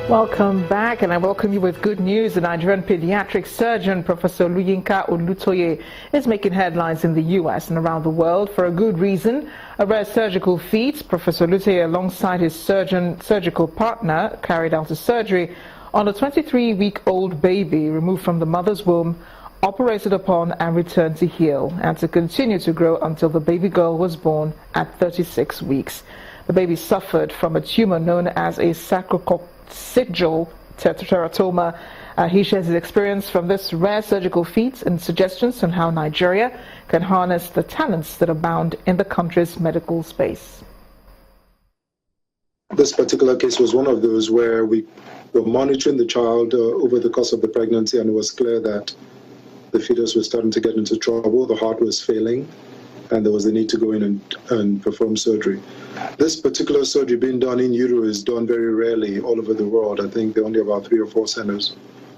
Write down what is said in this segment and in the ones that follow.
Welcome back, and I welcome you with good news. The Nigerian pediatric surgeon, Professor Olutoye, is making headlines in the U.S. and around the world for a good reason. A rare surgical feat. Professor Olutoye, alongside his surgical partner, carried out a surgery on a 23-week-old baby removed from the mother's womb, operated upon and returned to heal and to continue to grow until the baby girl was born at 36 weeks. The baby suffered from a tumor known as a sacrococcygeal teratoma. He shares his experience from this rare surgical feat and suggestions on how Nigeria can harness the talents that abound in the country's medical space. This particular case was one of those where we were monitoring the child over the course of the pregnancy, and it was clear that the fetus was starting to get into trouble, the heart was failing, and there was a need to go in and perform surgery. This particular surgery being done in utero is done very rarely all over the world. I think there are only about 3 or 4 centers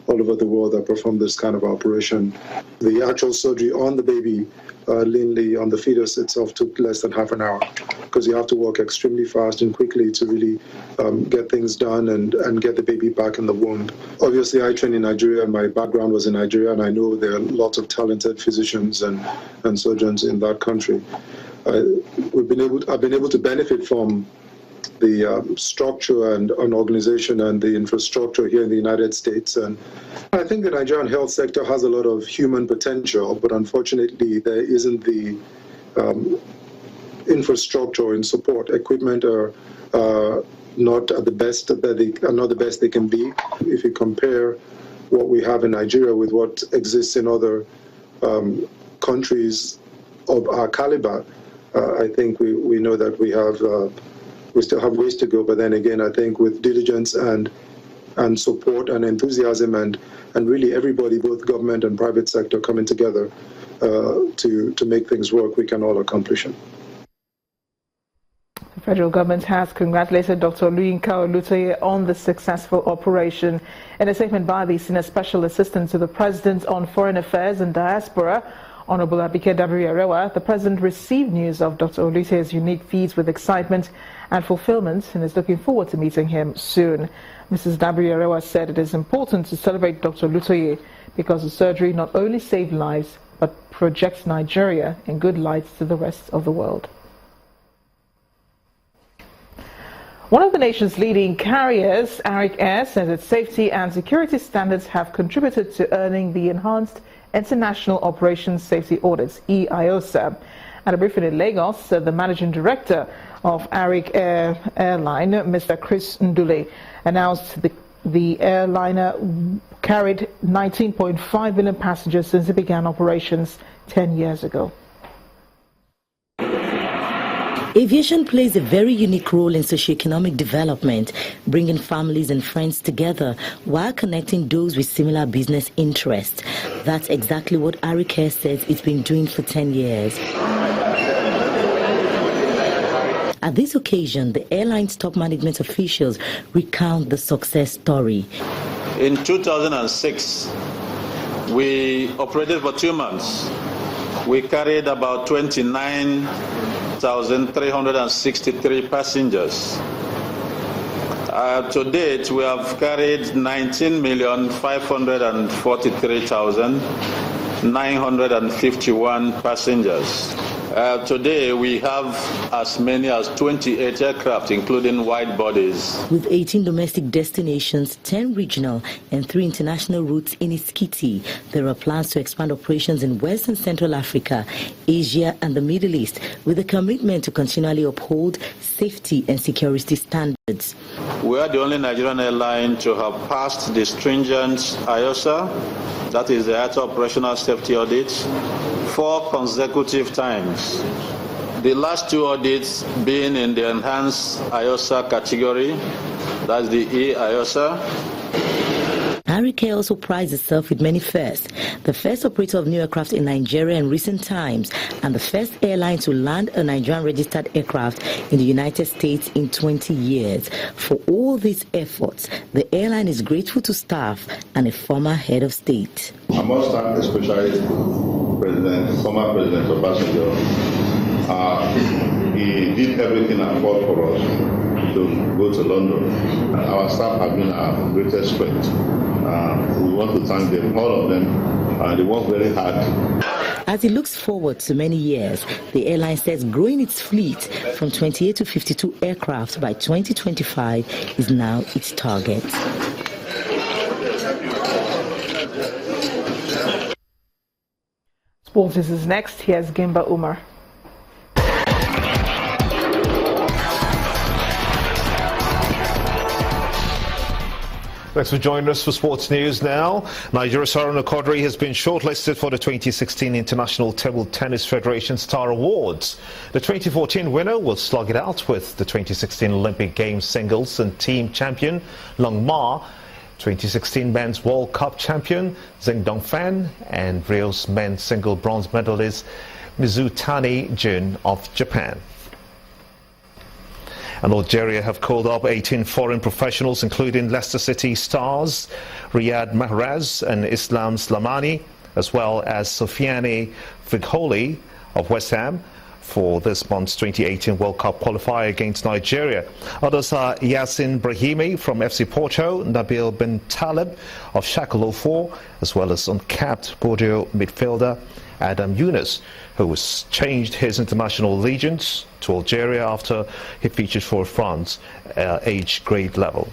all over the world that perform this kind of operation. The actual surgery on the baby, on the fetus itself, took less than half an hour, because you have to work extremely fast and quickly to really get things done and get the baby back in the womb. Obviously, I trained in Nigeria, and my background was in Nigeria, and I know there are lots of talented physicians and surgeons in that country. I've been able to benefit from the structure and organization and the infrastructure here in the United States. And I think the Nigerian health sector has a lot of human potential, but unfortunately there isn't the infrastructure and support. Equipment are not at the best not the best they can be. If you compare what we have in Nigeria with what exists in other countries of our caliber, I think we know that we still have ways to go. But then again, I think with diligence and support and enthusiasm and really everybody, both government and private sector, coming together to make things work, we can all accomplish it. The federal government has congratulated Dr. Olutoye on the successful operation. In a statement by the Senior Special Assistant to the President on Foreign Affairs and Diaspora, Honorable Abike Dabiri-Arewa, the President received news of Dr. Olutoye's unique feats with excitement and fulfillment and is looking forward to meeting him soon. Mrs. Dabiri-Arewa said it is important to celebrate Dr. Olutoye because the surgery not only saved lives but projects Nigeria in good lights to the rest of the world. One of the nation's leading carriers, Airline Air, says its safety and security standards have contributed to earning the Enhanced International Operations Safety Audits, EIOSA. At a briefing in Lagos, the managing director of Airline, Mr. Chris Ndule, announced the airliner carried 19.5 million passengers since it began operations 10 years ago. Aviation plays a very unique role in socioeconomic development, bringing families and friends together while connecting those with similar business interests. That's exactly what Airline Air says it's been doing for 10 years. At this occasion, the airline's top management officials recount the success story. In 2006, we operated for 2 months. We carried about 29,363 passengers. To date, we have carried 19,543,951 passengers. Today, we have as many as 28 aircraft, including wide bodies. With 18 domestic destinations, 10 regional and 3 international routes in Iskiti, there are plans to expand operations in West and Central Africa, Asia and the Middle East, with a commitment to continually uphold safety and security standards. We are the only Nigerian airline to have passed the stringent IOSA, that is the IATA Operational Safety Audit, 4 consecutive times. The last 2 audits being in the enhanced IOSA category, that's the E-IOSA. Airline Air also prides itself with many firsts. The first operator of new aircraft in Nigeria in recent times, and the first airline to land a Nigerian-registered aircraft in the United States in 20 years. For all these efforts, the airline is grateful to staff and a former head of state. I must thank especially former President Obasanjo. He did everything and fought for us. to go to London. And our staff have been our greatest strength. We want to thank them, all of them. They work very hard. As it looks forward to many years, the airline says growing its fleet from 28 to 52 aircraft by 2025 is now its target. Sports is next. Here's Gimba Umar. Thanks for joining us for Sports News now. Nigeria's Haruna Quadri has been shortlisted for the 2016 International Table Tennis Federation Star Awards. The 2014 winner will slug it out with the 2016 Olympic Games singles and team champion Long Ma, 2016 Men's World Cup champion Zheng Dongfan, and Rio's men's single bronze medalist Mizutani Jun of Japan. And Algeria have called up 18 foreign professionals, including Leicester City stars Riyad Mahrez and Islam Slimani, as well as Sofiane Figholi of West Ham, for this month's 2018 World Cup qualifier against Nigeria. Others are Yassin Brahimi from FC Porto, Nabil Ben Taleb of Schalke 04, as well as uncapped Bordeaux midfielder Adam Yunus, who has changed his international allegiance to Algeria after he featured for France age grade level.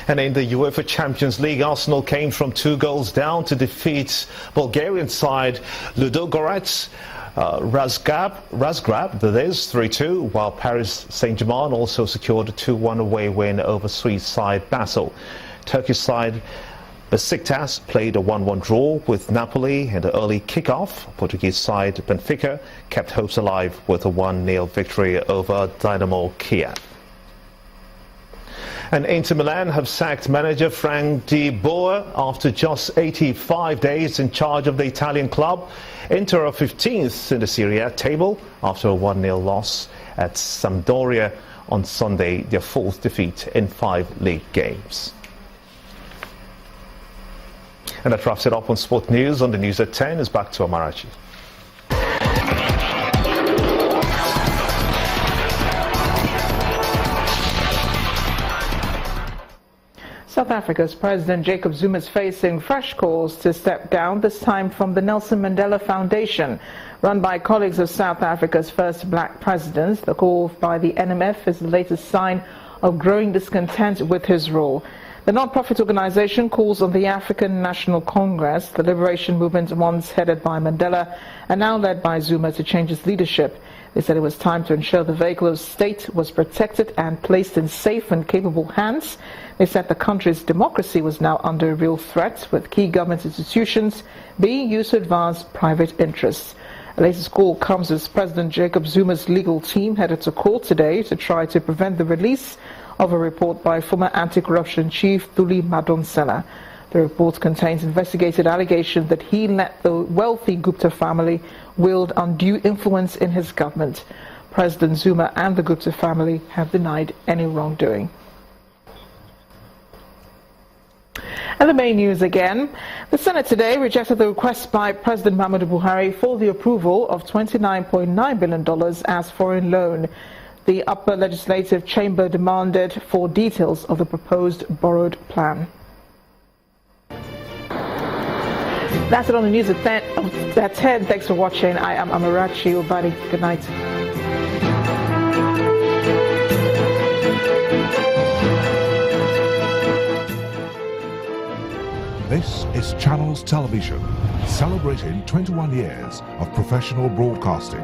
And in the UEFA Champions League, Arsenal came from 2 goals down to defeat Bulgarian side Ludogorets Razgrad, that is 3-2, while Paris Saint-Germain also secured a 2-1 away win over Swiss side Basel. Turkish side Besiktas played a 1-1 draw with Napoli in the early kick-off. Portuguese side Benfica kept hopes alive with a 1-0 victory over Dynamo Kiev. And Inter Milan have sacked manager Frank de Boer after just 85 days in charge of the Italian club. Inter are 15th in the Serie A table after a 1-0 loss at Sampdoria on Sunday, their 4th defeat in 5 league games. And that wraps it up on Sport News. On the news at 10 is back to Amarachi. South Africa's President Jacob Zuma is facing fresh calls to step down, this time from the Nelson Mandela Foundation, run by colleagues of South Africa's first black president. The call by the NMF is the latest sign of growing discontent with his role. The non-profit organization calls on the African National Congress, the liberation movement once headed by Mandela and now led by Zuma, to change its leadership. They said it was time to ensure the vehicle of state was protected and placed in safe and capable hands. They said the country's democracy was now under a real threat, with key government institutions being used to advance private interests. The latest call comes as President Jacob Zuma's legal team headed to court today to try to prevent the release of a report by former anti-corruption chief Thuli Madonsela. The report contains investigated allegations that he let the wealthy Gupta family wield undue influence in his government. President Zuma and the Gupta family have denied any wrongdoing. And the main news again. The Senate today rejected the request by President Muhammadu Buhari for the approval of $29.9 billion as foreign loan. The upper legislative chamber demanded for details of the proposed borrowed plan. That's it on the news at 10. Thanks for watching. I am Amarachi Obadi. Good night. This is Channels Television, celebrating 21 years of professional broadcasting.